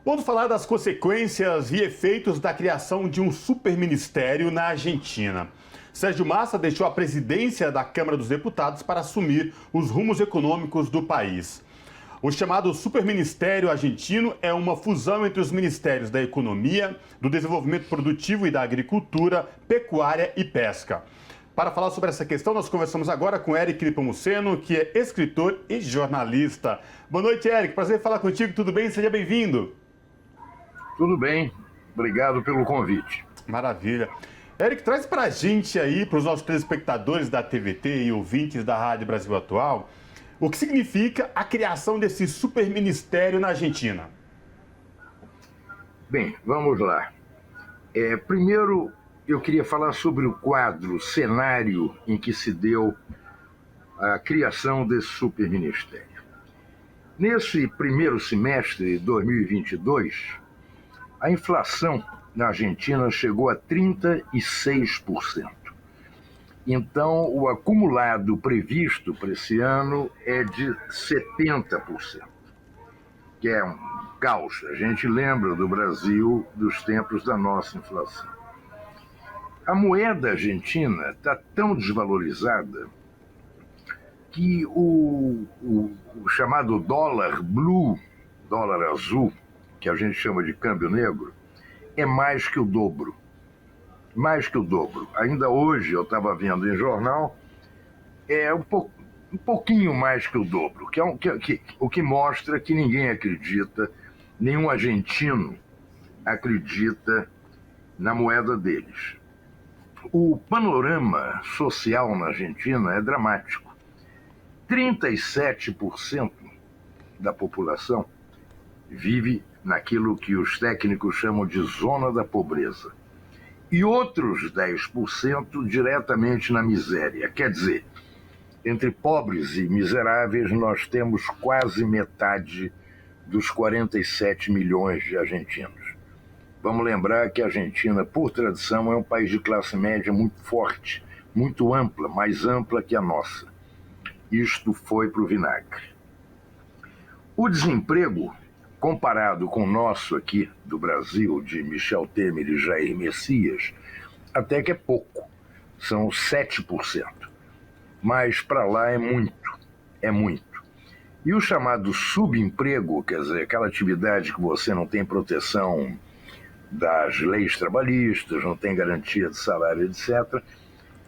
Vamos falar das consequências e efeitos da criação de um superministério na Argentina. Sérgio Massa deixou a presidência da Câmara dos Deputados para assumir os rumos econômicos do país. O chamado Superministério Argentino é uma fusão entre os Ministérios da Economia, do Desenvolvimento Produtivo e da Agricultura, Pecuária e Pesca. Para falar sobre essa questão, nós conversamos agora com Eric Nepomuceno, que é escritor e jornalista. Boa noite, Eric. Prazer falar contigo. Tudo bem? Seja bem-vindo. Tudo bem. Obrigado pelo convite. Maravilha. Eric, traz para a gente aí, para os nossos telespectadores da TVT e ouvintes da Rádio Brasil Atual, o que significa a criação desse superministério na Argentina? Bem, vamos lá. Primeiro, eu queria falar sobre o quadro, o cenário em que se deu a criação desse superministério. Nesse primeiro semestre de 2022, a inflação na Argentina chegou a 36%. Então, o acumulado previsto para esse ano é de 70%, que é um caos. A gente lembra do Brasil dos tempos da nossa inflação. A moeda argentina está tão desvalorizada que o chamado dólar blue, dólar azul, que a gente chama de câmbio negro, é mais que o dobro. Mais que o dobro. Ainda hoje, eu estava vendo em jornal, é um pouquinho mais que o dobro, o que mostra que ninguém acredita, nenhum argentino acredita na moeda deles. O panorama social na Argentina é dramático. 37% da população vive naquilo que os técnicos chamam de zona da pobreza. E outros 10% diretamente na miséria. Quer dizer, entre pobres e miseráveis, nós temos quase metade dos 47 milhões de argentinos. Vamos lembrar que a Argentina, por tradição, é um país de classe média muito forte, muito ampla, mais ampla que a nossa. Isto foi para o vinagre. O desemprego, comparado com o nosso aqui do Brasil, de Michel Temer e Jair Messias, até que é pouco, são 7%. Mas para lá é muito, é muito. E o chamado subemprego, quer dizer, aquela atividade que você não tem proteção das leis trabalhistas, não tem garantia de salário, etc.,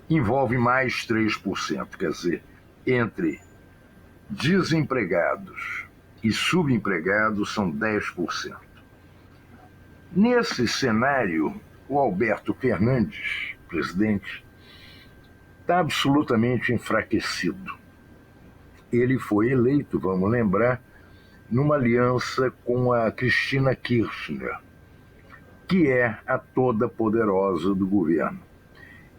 envolve mais 3%, quer dizer, entre desempregados e subempregados são 10%. Nesse cenário, o Alberto Fernandes, presidente, está absolutamente enfraquecido. Ele foi eleito, vamos lembrar, numa aliança com a Cristina Kirchner, que é a toda poderosa do governo.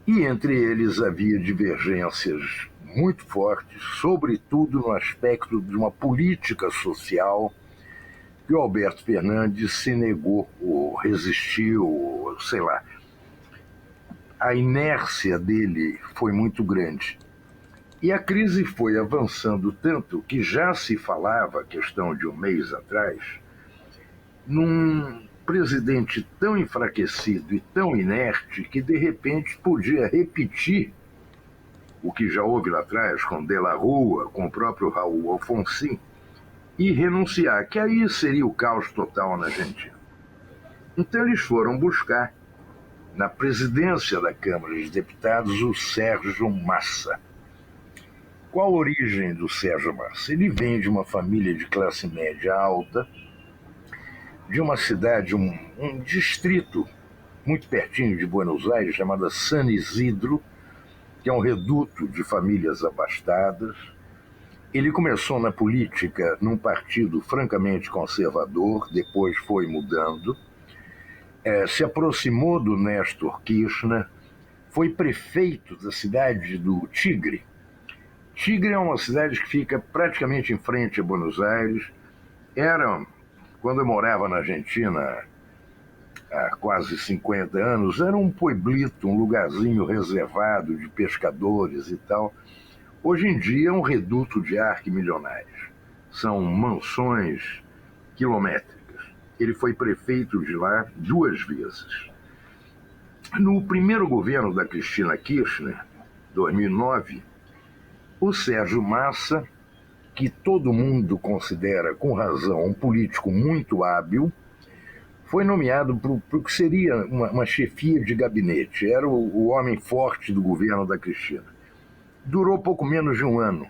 E entre eles havia divergências muito fortes, sobretudo no aspecto de uma política social que o Alberto Fernandes se negou ou resistiu, sei lá. A inércia dele foi muito grande. E a crise foi avançando tanto que já se falava, questão de um mês atrás, num presidente tão enfraquecido e tão inerte que de repente podia repetir o que já houve lá atrás com De la Rúa, com o próprio Raul Alfonsín, e renunciar, que aí seria o caos total na Argentina. Então eles foram buscar, na presidência da Câmara dos Deputados, o Sérgio Massa. Qual a origem do Sérgio Massa? Ele vem de uma família de classe média alta, de uma cidade, um distrito muito pertinho de Buenos Aires, chamada San Isidro, que é um reduto de famílias abastadas. Ele começou na política num partido francamente conservador, depois foi mudando, se aproximou do Néstor Kirchner, foi prefeito da cidade do Tigre. Tigre é uma cidade que fica praticamente em frente a Buenos Aires. Quando eu morava na Argentina, há quase 50 anos, era um pueblito, um lugarzinho reservado de pescadores e tal. Hoje em dia é um reduto de arquimilionários. São mansões quilométricas. Ele foi prefeito de lá 2 vezes. No primeiro governo da Cristina Kirchner, 2009, o Sérgio Massa, que todo mundo considera com razão um político muito hábil, foi nomeado para o que seria uma chefia de gabinete. Era o homem forte do governo da Cristina. Durou pouco menos de um ano.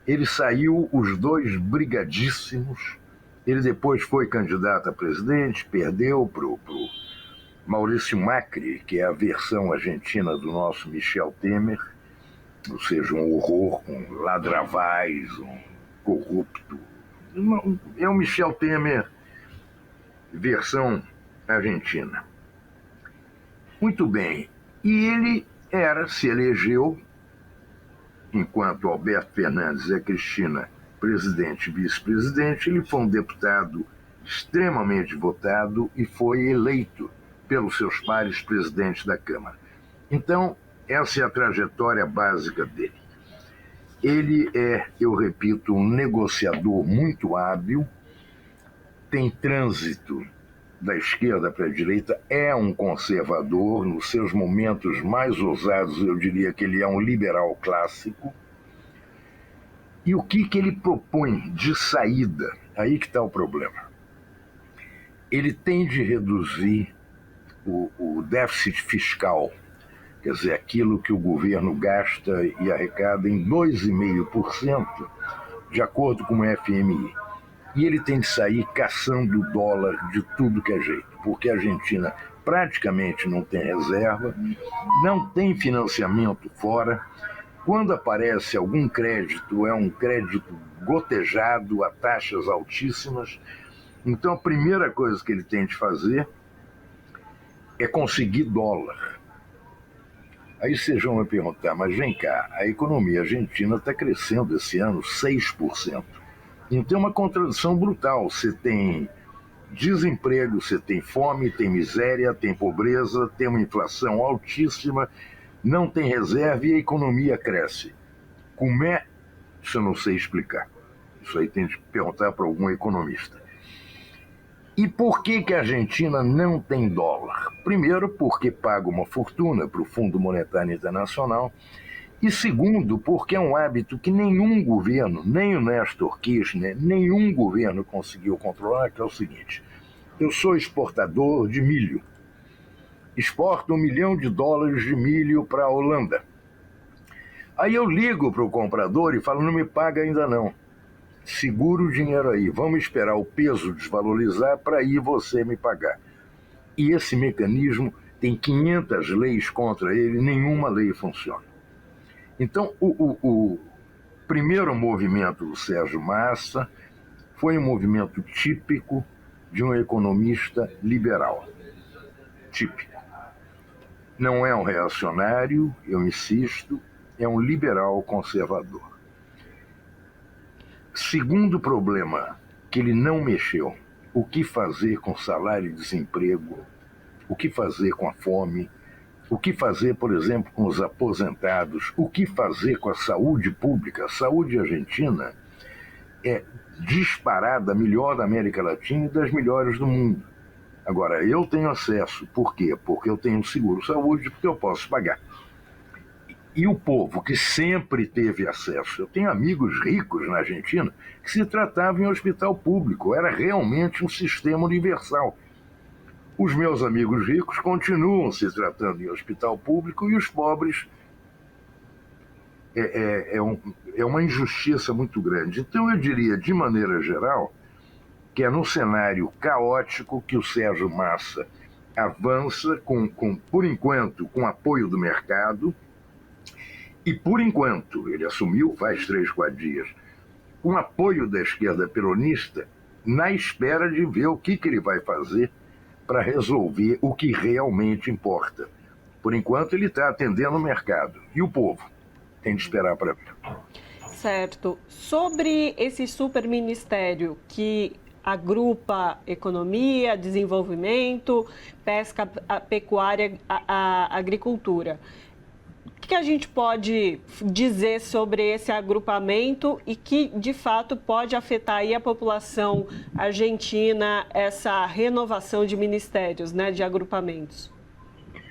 Ele saiu, os dois brigadíssimos. Ele depois foi candidato a presidente, perdeu para o Maurício Macri, que é a versão argentina do nosso Michel Temer, ou seja, um horror, um ladravaz, um corrupto. É o Michel Temer versão argentina. Muito bem. E ele se elegeu, enquanto Alberto Fernandes e a Cristina, presidente e vice-presidente, ele foi um deputado extremamente votado e foi eleito pelos seus pares presidente da Câmara. Então, essa é a trajetória básica dele. Ele é, eu repito, um negociador muito hábil, tem trânsito da esquerda para a direita, é um conservador, nos seus momentos mais ousados eu diria que ele é um liberal clássico. E o que ele propõe de saída? Aí que está o problema. Ele tem de reduzir o déficit fiscal, quer dizer, aquilo que o governo gasta e arrecada em 2,5%, de acordo com o FMI. E ele tem de sair caçando dólar de tudo que é jeito, porque a Argentina praticamente não tem reserva, não tem financiamento fora. Quando aparece algum crédito, é um crédito gotejado a taxas altíssimas. Então a primeira coisa que ele tem de fazer é conseguir dólar. Aí vocês vão me perguntar, mas vem cá, a economia argentina está crescendo esse ano 6%. Então é uma contradição brutal. Você tem desemprego, você tem fome, tem miséria, tem pobreza, tem uma inflação altíssima, não tem reserva e a economia cresce. Como é? Isso eu não sei explicar. Isso aí tem de perguntar para algum economista. E por que a Argentina não tem dólar? Primeiro, porque paga uma fortuna para o Fundo Monetário Internacional. E segundo, porque é um hábito que nenhum governo, nem o Néstor Kirchner, nenhum governo conseguiu controlar, que é o seguinte: eu sou exportador de milho. Exporto $1 milhão de milho para a Holanda. Aí eu ligo para o comprador e falo, não me paga ainda não. Segura o dinheiro aí, vamos esperar o peso desvalorizar para aí você me pagar. E esse mecanismo tem 500 leis contra ele, nenhuma lei funciona. Então, o primeiro movimento do Sérgio Massa foi um movimento típico de um economista liberal. Típico. Não é um reacionário, eu insisto, é um liberal conservador. Segundo problema que ele não mexeu, o que fazer com salário e desemprego, o que fazer com a fome, o que fazer, por exemplo, com os aposentados, o que fazer com a saúde pública. A saúde argentina é disparada a melhor da América Latina e das melhores do mundo. Agora, eu tenho acesso. Por quê? Porque eu tenho seguro-saúde, porque eu posso pagar. E o povo que sempre teve acesso, eu tenho amigos ricos na Argentina que se tratavam em hospital público, era realmente um sistema universal. Os meus amigos ricos continuam se tratando em hospital público e os pobres é uma injustiça muito grande. Então eu diria, de maneira geral, que é num cenário caótico que o Sérgio Massa avança, por enquanto, com apoio do mercado. E, por enquanto, ele assumiu faz 3, 4 dias, com apoio da esquerda peronista, na espera de ver o que ele vai fazer para resolver o que realmente importa. Por enquanto, ele está atendendo o mercado. E o povo tem de esperar para ver. Certo. Sobre esse superministério que agrupa economia, desenvolvimento, pesca, pecuária, agricultura, O que a gente pode dizer sobre esse agrupamento e que, de fato, pode afetar aí a população argentina, essa renovação de ministérios, né, de agrupamentos?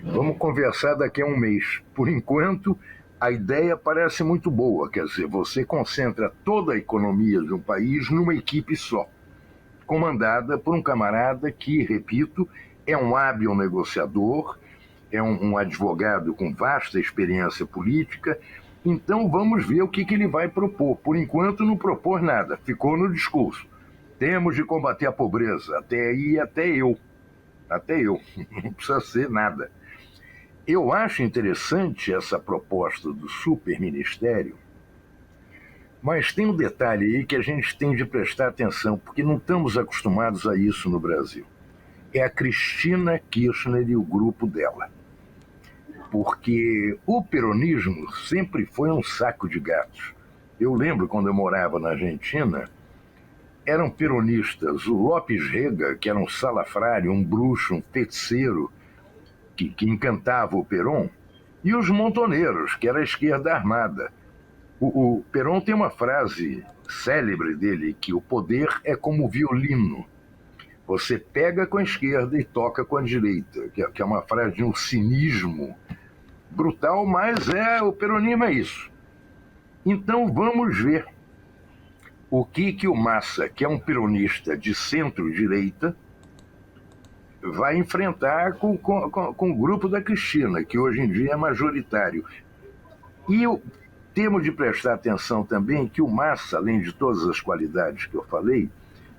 Vamos conversar daqui a um mês. Por enquanto, a ideia parece muito boa, quer dizer, você concentra toda a economia de um país numa equipe só, comandada por um camarada que, repito, é um hábil negociador, é um advogado com vasta experiência política. Então vamos ver o que ele vai propor. Por enquanto não propôs nada, ficou no discurso. Temos de combater a pobreza, até aí até eu, não precisa ser nada. Eu acho interessante essa proposta do superministério, mas tem um detalhe aí que a gente tem de prestar atenção, porque não estamos acostumados a isso no Brasil. É a Cristina Kirchner e o grupo dela. Porque o peronismo sempre foi um saco de gatos. Eu lembro quando eu morava na Argentina, eram peronistas o Lopes Rega, que era um salafrário, um bruxo, um feiticeiro, que encantava o Perón, e os montoneiros, que era a esquerda armada. O Perón tem uma frase célebre dele, que o poder é como violino. Você pega com a esquerda e toca com a direita, que é uma frase de um cinismo brutal, mas o peronismo é isso. Então vamos ver o que o Massa, que é um peronista de centro-direita, vai enfrentar com o grupo da Cristina, que hoje em dia é majoritário. E temos de prestar atenção também que o Massa, além de todas as qualidades que eu falei,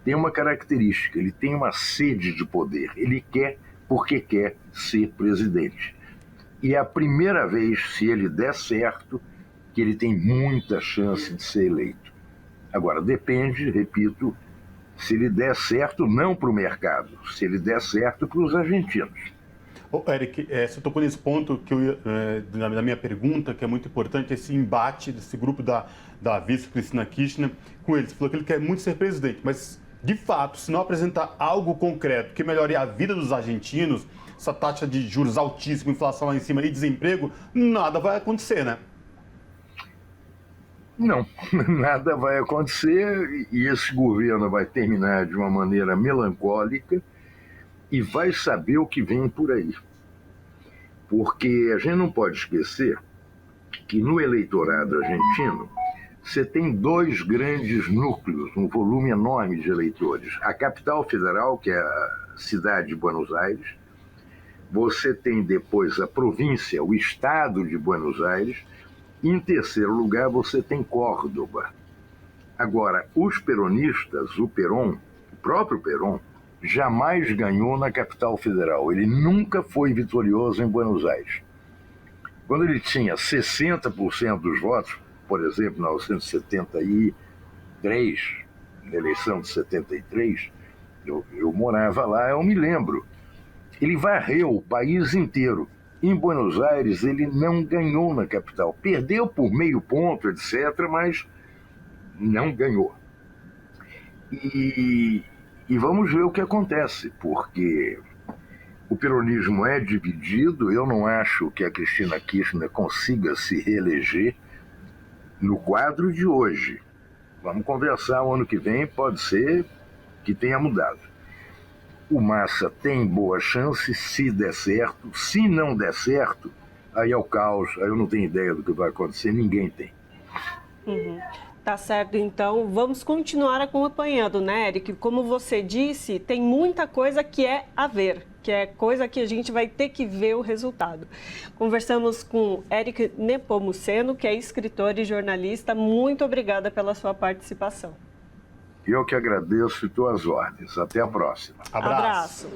tem uma característica: ele tem uma sede de poder. Ele quer porque quer ser presidente. E é a primeira vez, se ele der certo, que ele tem muita chance de ser eleito. Agora, depende, repito, se ele der certo, não para o mercado, se ele der certo para os argentinos. Eric, você tocou nesse ponto que na minha pergunta, que é muito importante, esse embate desse grupo da vice Cristina Kirchner com ele. Você falou que ele quer muito ser presidente, mas, de fato, se não apresentar algo concreto que melhore a vida dos argentinos, essa taxa de juros altíssima, inflação lá em cima e desemprego, nada vai acontecer, né? Não, nada vai acontecer e esse governo vai terminar de uma maneira melancólica e vai saber o que vem por aí. Porque a gente não pode esquecer que no eleitorado argentino você tem dois grandes núcleos, um volume enorme de eleitores. A capital federal, que é a cidade de Buenos Aires, você tem depois a província, o estado de Buenos Aires, e em terceiro lugar você tem Córdoba. Agora, os peronistas, o Perón, o próprio Perón, jamais ganhou na capital federal. Ele nunca foi vitorioso em Buenos Aires. Quando ele tinha 60% dos votos, por exemplo, em 1973, na eleição de 73, eu morava lá, eu me lembro. Ele varreu o país inteiro. Em Buenos Aires, ele não ganhou na capital. Perdeu por meio ponto, etc., mas não ganhou. E vamos ver o que acontece, porque o peronismo é dividido. Eu não acho que a Cristina Kirchner consiga se reeleger no quadro de hoje. Vamos conversar o ano que vem, pode ser que tenha mudado. O Massa tem boa chance se der certo. Se não der certo, aí é o caos, aí eu não tenho ideia do que vai acontecer, ninguém tem. Tá certo, então vamos continuar acompanhando, né, Eric? Como você disse, tem muita coisa que é a ver, que é coisa que a gente vai ter que ver o resultado. Conversamos com Eric Nepomuceno, que é escritor e jornalista. Muito obrigada pela sua participação. Eu que agradeço e estou às ordens. Até a próxima. Abraço.